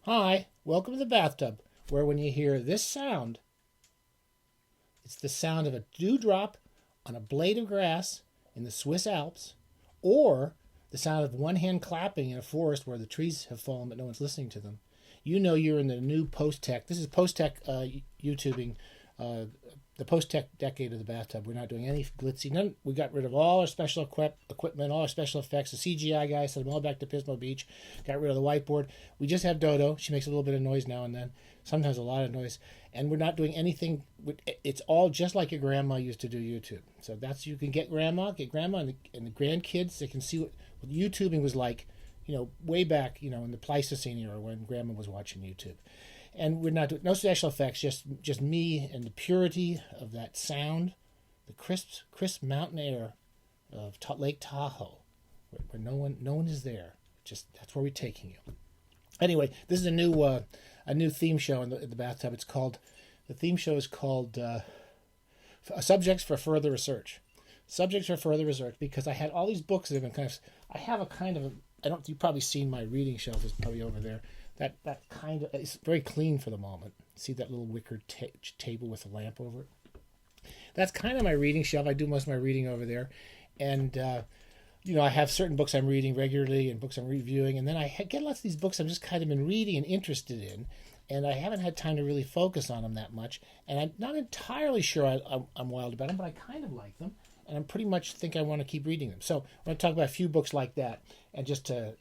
Hi, welcome to the bathtub, where when you hear this sound, it's the sound of a dewdrop on a blade of grass in the Swiss Alps, or the sound of one hand clapping in a forest where the trees have fallen but no one's listening to them. You know you're in the new post-tech. This is post-tech YouTubing, uh, the post-tech decade of the bathtub. We're not doing any glitzy. We got rid of all our special equipment, all our special effects. The CGI guy sent them all back to Pismo Beach. Got rid of the whiteboard. We just have Dodo. She makes a little bit of noise now and then, sometimes a lot of noise. And we're not doing anything. It's all just like your grandma used to do YouTube. So that's, you can get grandma and the grandkids. They can see what YouTubing was like, way back, in the Pleistocene era when grandma was watching YouTube. And we're not doing no special effects, just me and the purity of that sound, the crisp mountain air of Lake Tahoe, where no one is there. Just that's where we're taking you. Anyway, this is a new theme show in the bathtub. The theme show is called Subjects for Further Research. Subjects for Further Research, because I had all these books that have been I have a kind of, you've probably seen my reading shelf is probably over there. That kind of, it's very clean for the moment. See that little wicker table with a lamp over it? That's kind of my reading shelf. I do most of my reading over there. And, I have certain books I'm reading regularly and books I'm reviewing. And then I get lots of these books I've just kind of been reading and interested in. And I haven't had time to really focus on them that much. And I'm not entirely sure I'm wild about them, but I kind of like them. And I pretty much think I want to keep reading them. So I'm going to talk about a few books like that, and just to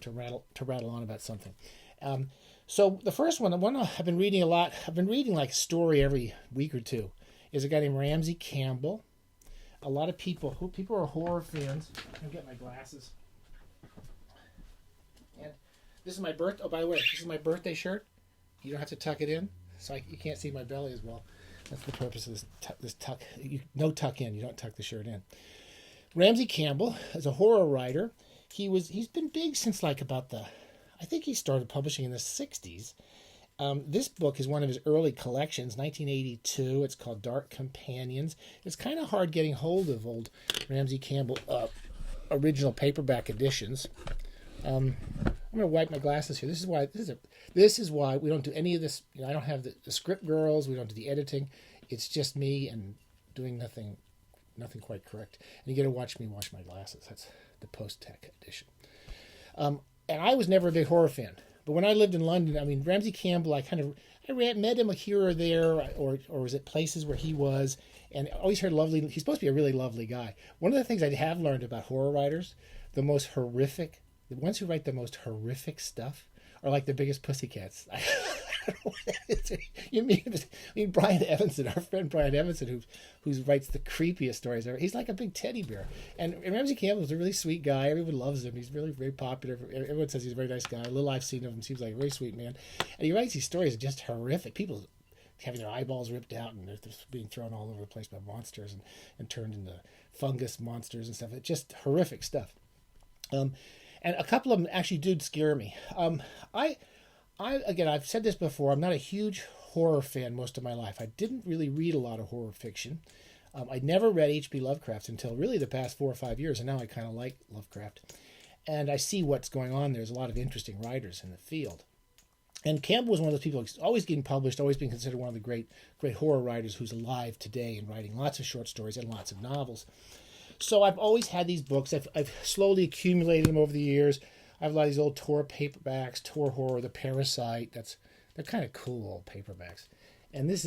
rattle on about something. So the first one, the one I've been reading a lot, I've been reading like a story every week or two, is a guy named Ramsey Campbell. A lot of people who are horror fans. I'm gonna get my glasses. And this is my birth. Oh, by the way, this is my birthday shirt. You don't have to tuck it in, so you can't see my belly as well. That's the purpose of this tuck. No tuck in. You don't tuck the shirt in. Ramsey Campbell is a horror writer. He's been big since I think he started publishing in the 60s. This book is one of his early collections, 1982. It's called Dark Companions. It's kind of hard getting hold of old Ramsey Campbell original paperback editions. I'm going to wipe my glasses here. This is why we don't do any of this. I don't have the script girls. We don't do the editing. It's just me and doing nothing quite correct. And you got to watch me wash my glasses. That's the post-tech edition. And I was never a big horror fan. But when I lived in London, Ramsey Campbell, I met him here or there, or was at places where he was, and I always heard he's supposed to be a really lovely guy. One of the things I have learned about horror writers, the ones who write the most horrific stuff are like the biggest pussycats. You mean Brian Evanson, our friend Brian Evanson, who writes the creepiest stories ever. He's like a big teddy bear. And Ramsey Campbell is a really sweet guy. Everyone loves him. He's really very popular. Everyone says he's a very nice guy. A little I've seen of him, seems like a very sweet man. And he writes these stories just horrific. People having their eyeballs ripped out and they're being thrown all over the place by monsters and turned into fungus monsters and stuff. It's just horrific stuff. And a couple of them actually did scare me. I've said this before. I'm not a huge horror fan most of my life. I didn't really read a lot of horror fiction. I never read H.P. Lovecraft until really the past 4 or 5 years, and now I kind of like Lovecraft. And I see what's going on. There's a lot of interesting writers in the field. And Campbell was one of those people who's always getting published, always been considered one of the great horror writers who's alive today and writing lots of short stories and lots of novels. So I've always had these books. I've slowly accumulated them over the years. I have a lot of these old Tor paperbacks, Tor Horror, The Parasite. They're kind of cool old paperbacks. And this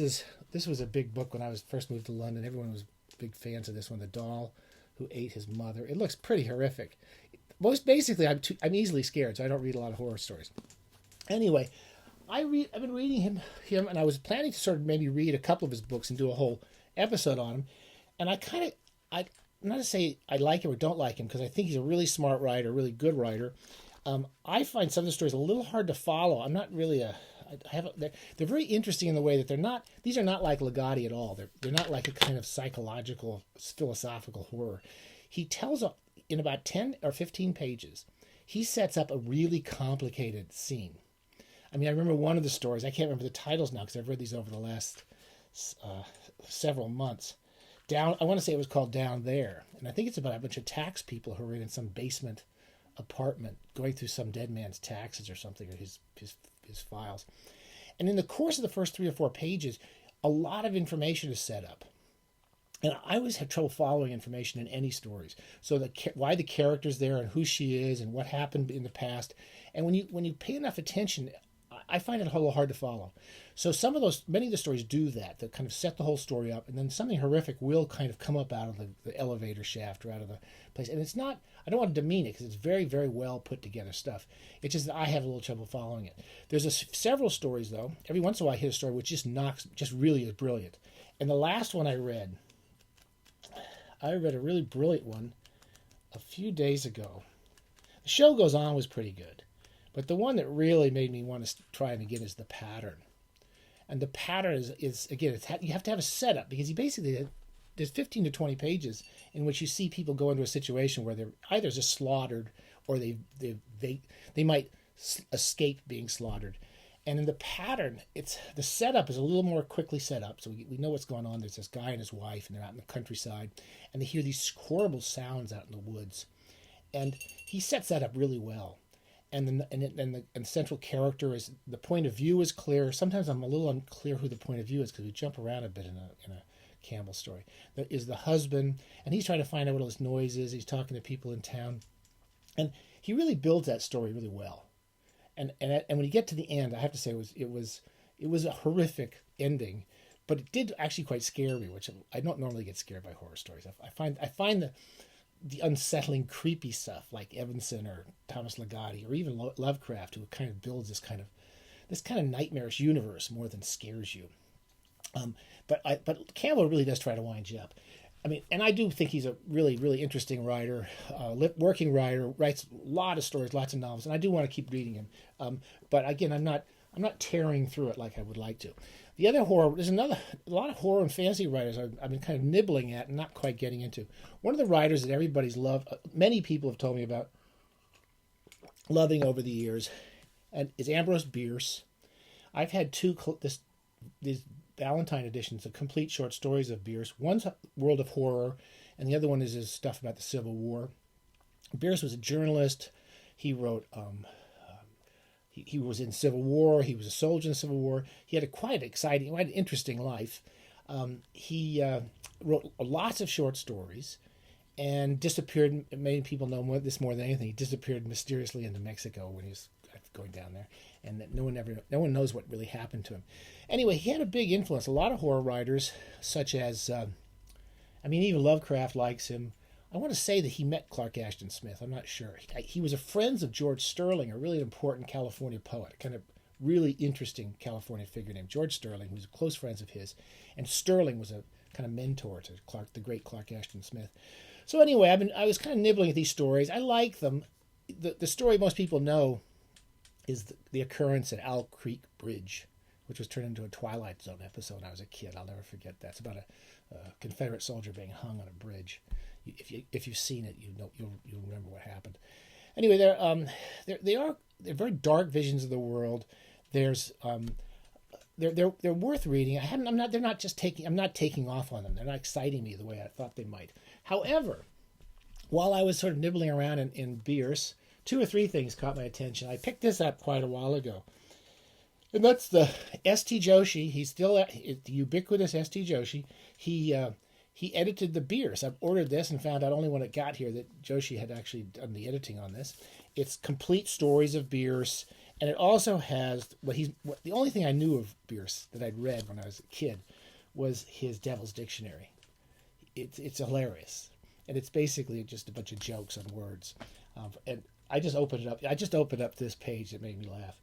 was a big book when I was first moved to London. Everyone was big fans of this one, The Doll Who Ate His Mother. It looks pretty horrific. Most basically, I'm easily scared, so I don't read a lot of horror stories. Anyway, I've been reading him, and I was planning to sort of maybe read a couple of his books and do a whole episode on him. And not to say I like him or don't like him, because I think he's a really smart writer, really good writer. I find some of the stories a little hard to follow. I'm not really they're very interesting in the way that these are not like Ligotti at all. They're not like a kind of psychological, philosophical horror. He tells, in about 10 or 15 pages, he sets up a really complicated scene. I remember one of the stories, I can't remember the titles now because I've read these over the last several months. I want to say it was called Down There. And I think it's about a bunch of tax people who are in some basement apartment, going through some dead man's taxes or something, or his files. And in the course of the first 3 or 4 pages, a lot of information is set up. And I always have trouble following information in any stories. So why the character's there and who she is and what happened in the past. And when you pay enough attention, I find it a little hard to follow. So many of the stories do that. They kind of set the whole story up, and then something horrific will kind of come up out of the elevator shaft or out of the place. And it's not, I don't want to demean it because it's very, very well put together stuff. It's just that I have a little trouble following it. There's several stories, though. Every once in a while I hit a story which just really is brilliant. And the last one I read a really brilliant one a few days ago. The Show Goes On was pretty good. But the one that really made me want to try it again is The Pattern. And The Pattern is again, you have to have a setup because there's 15 to 20 pages in which you see people go into a situation where they're either just slaughtered or they might escape being slaughtered. And in The Pattern, the setup is a little more quickly set up. So we know what's going on. There's this guy and his wife, and they're out in the countryside, and they hear these horrible sounds out in the woods. And he sets that up really well. And the central character is, the point of view is clear. Sometimes I'm a little unclear who the point of view is because we jump around a bit in a Campbell story. That is the husband, and he's trying to find out what all this noise is. He's talking to people in town, and he really builds that story really well. And when you get to the end, I have to say it was a horrific ending, but it did actually quite scare me, which I don't normally get scared by horror stories. I find the unsettling, creepy stuff like Evanson or Thomas Ligotti or even Lovecraft, who kind of builds this kind of nightmarish universe more than scares you. But Campbell really does try to wind you up. I mean, and I do think he's a really, really interesting writer, working writer, writes a lot of stories, lots of novels, and I do want to keep reading him. But again, I'm not tearing through it like I would like to. The other horror, there's a lot of horror and fantasy writers I've been kind of nibbling at and not quite getting into. One of the writers that everybody's loved, many people have told me about loving over the years, and is Ambrose Bierce. I've had these Valentine editions of complete short stories of Bierce. One's World of Horror, and the other one is his stuff about the Civil War. Bierce was a journalist. He wrote. He was in Civil War. He was a soldier in the Civil War. He had quite an interesting life. He wrote lots of short stories, and disappeared. Many people know this more than anything. He disappeared mysteriously into Mexico when he was going down there, and that no one knows what really happened to him. Anyway, he had a big influence. A lot of horror writers, such as, even Lovecraft likes him. I want to say that he met Clark Ashton Smith. I'm not sure. He was a friend of George Sterling, a really important California poet, kind of really interesting California figure named George Sterling, who was close friends of his. And Sterling was a kind of mentor to the great Clark Ashton Smith. So anyway, I was kind of nibbling at these stories. I like them. The story most people know is the occurrence at Owl Creek Bridge, which was turned into a Twilight Zone episode when I was a kid. I'll never forget that. It's about a Confederate soldier being hung on a bridge. If you've seen it, you'll remember what happened. Anyway, they're very dark visions of the world. They're worth reading. I'm not taking off on them. They're not exciting me the way I thought they might. However, while I was sort of nibbling around in Bierce, 2 or 3 things caught my attention. I picked this up quite a while ago. And that's the S.T. Joshi. He's still the ubiquitous S.T. Joshi. He edited the Bierce. I've ordered this and found out only when it got here that Joshi had actually done the editing on this. It's complete stories of Bierce, and it also has the only thing I knew of Bierce that I'd read when I was a kid was his Devil's Dictionary. It's hilarious, and it's basically just a bunch of jokes on words. And I just opened up this page that made me laugh.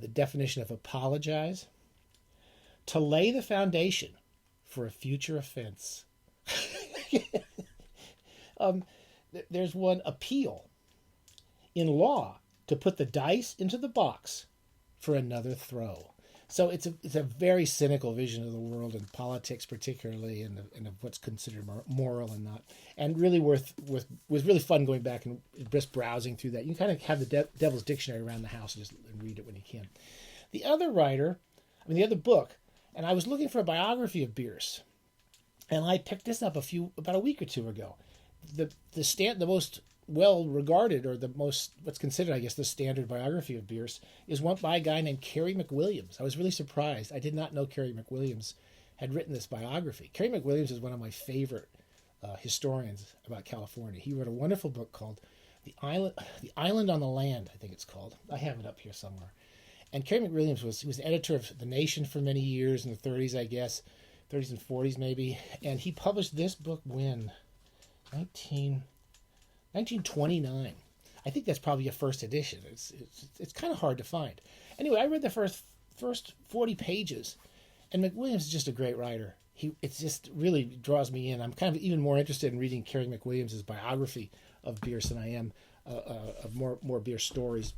The definition of apologize: to lay the foundation for a future offense. There's one: appeal. In law, to put the dice into the box for another throw. So it's a very cynical vision of the world and politics, particularly, and of what's considered moral and not. And really was really fun going back and just browsing through that. You can kind of have the Devil's Dictionary around the house and read it when you can. The other book, and I was looking for a biography of Bierce, and I picked this up about a week or two ago. The most well regarded, or the most, what's considered, I guess, the standard biography of Bierce, is one by a guy named Kerry McWilliams. I was really surprised. I did not know Kerry McWilliams had written this biography. Kerry McWilliams is one of my favorite historians about California. He wrote a wonderful book called The Island on the Land, I think it's called. I have it up here somewhere. And Kerry McWilliams was editor of The Nation for many years in the 30s, I guess, 30s and 40s maybe. And he published this book when 1929. I think that's probably a first edition. It's kind of hard to find. Anyway, I read the first 40 pages, and McWilliams is just a great writer. It just really draws me in. I'm kind of even more interested in reading Kerry McWilliams' biography of Bierce than I am of more Bierce stories.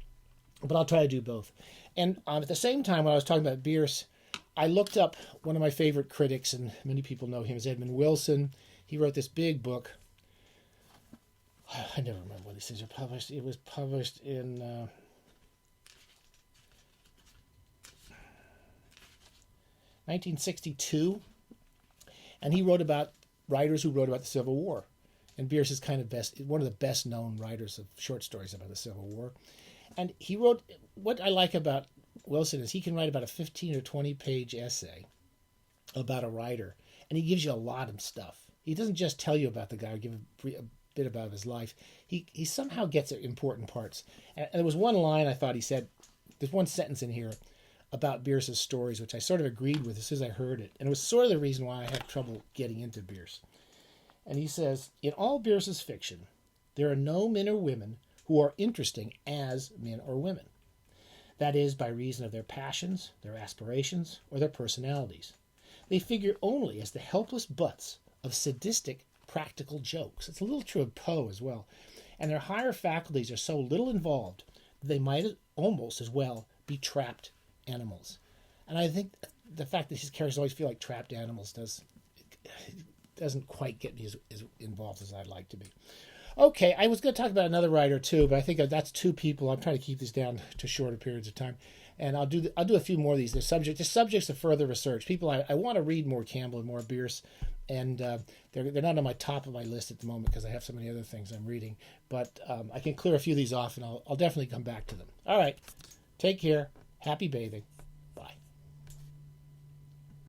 But I'll try to do both. And at the same time, when I was talking about Bierce, I looked up one of my favorite critics, and many people know him as Edmund Wilson. He wrote this big book. I never remember when these things were published. It was published in 1962, and he wrote about writers who wrote about the Civil War. And Bierce is kind of one of the best known writers of short stories about the Civil War. And he wrote, what I like about Wilson is he can write about a 15 or 20 page essay about a writer, and he gives you a lot of stuff. He doesn't just tell you about the guy or give a bit about his life. He somehow gets at important parts. And there was one line I thought he said, there's one sentence in here about Bierce's stories, which I sort of agreed with as soon as I heard it. And it was sort of the reason why I had trouble getting into Bierce. And he says, in all Bierce's fiction, there are no men or women who are interesting as men or women. That is, by reason of their passions, their aspirations, or their personalities. They figure only as the helpless butts of sadistic practical jokes. It's a little true of Poe as well. And their higher faculties are so little involved that they might almost as well be trapped animals. And I think the fact that his characters always feel like trapped animals doesn't quite get me as involved as I'd like to be. Okay, I was going to talk about another writer too, but I think that's two people. I'm trying to keep these down to shorter periods of time, and I'll do a few more of these. They're subjects of further research. People I want to read more Campbell and more Bierce, and they're not on my top of my list at the moment because I have so many other things I'm reading. But I can clear a few of these off, and I'll definitely come back to them. All right, take care. Happy bathing.